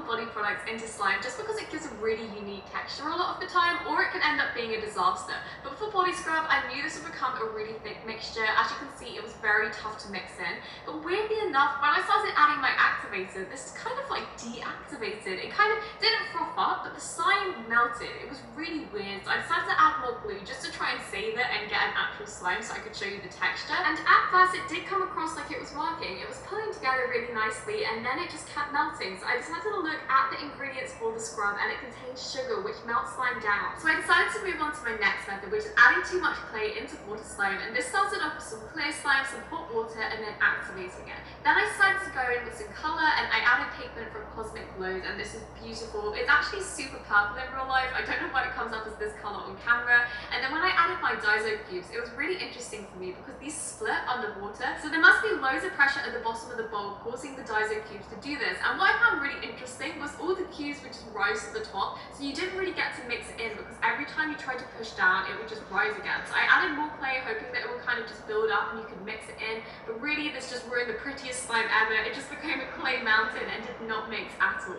body products into slime just because it gives a really unique texture a lot of the time, or it can end up being a disaster. But for body scrub, I knew this would become a really thick mixture. As you can see, it was very tough to mix in. But weirdly enough, when I started adding my activator, this kind of like deactivated. It kind of didn't froth up, but the slime melted. It was really weird. So I decided to add more glue just to try and save it and get an actual slime so I could show you the texture. And at first, it did come across like it was working. It was pulling together really nicely, and then it just kept melting. So I decided to look at the ingredients for the scrub, and it contains sugar, which melts slime down. So I decided to move on to my next method, which is adding too much clay into water slime. And this started off with some clear slime, some hot water, and then activating it. Then I decided to go in with some color, and I added pigment from Cosmic Glows, and this is beautiful. It's actually super purple in real life. I don't know why it comes up as this color on camera. And then when I added my Daiso cubes, it was really interesting for me because these split underwater. So there must be loads of pressure at the bottom of the bowl causing the Daiso cubes to do this. And what I found really interesting was all the cubes would just rise to the top, so you didn't really get to mix it in because every time you tried to push down, it would just rise again. So I added more clay, hoping that it would kind of just build up and you could mix it in. But really, this just ruined the prettiest slime ever. It just became a clay mountain and did not mix at all.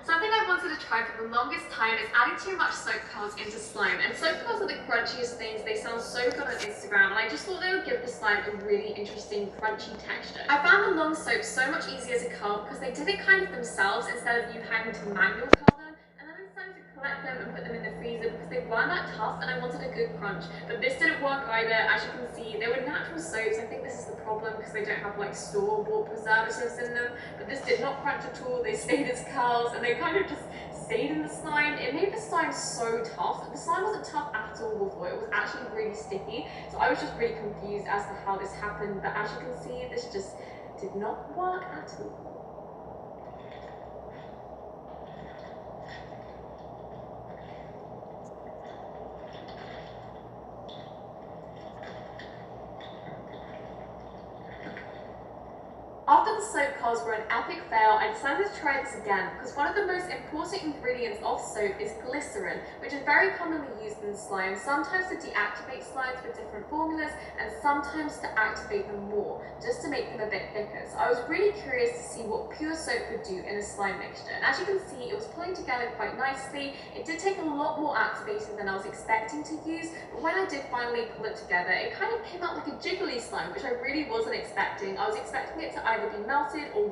Something I wanted to try for the longest time is adding too much soap curls into slime. And soap curls are the crunchiest things. They sound so good on Instagram, and I just thought they would give the slime a really interesting crunchy texture. I found the long soaps so much easier to curl because they did it kind of themselves instead of you having to manual curl them. And then I decided to collect them and put them in the freezer because they weren't that tough and I wanted a good crunch. But this didn't work either. As you can see, they were natural soaps. I think this is the problem because they don't have like store-bought preservatives in them. But this did not crunch at all. They stayed as curls and they kind of just stayed in the slime. It made the slime so tough. The slime wasn't tough at all before. It was actually really sticky. So I was just really confused as to how this happened. But as you can see, this just did not work at all. After the soap curls were an epic fail, I decided to try this again because one of the most important ingredients of soap is glycerin, which is very commonly used in slime, sometimes to deactivate slimes with different formulas and sometimes to activate them more, just to make them a bit thicker. So I was really curious to see what pure soap could do in a slime mixture. And as you can see, it was pulling together quite nicely. It did take a lot more activator than I was expecting to use, but when I did finally pull it together, it kind of came out like a jiggly slime, which I really wasn't expecting. I was expecting it to either be melted or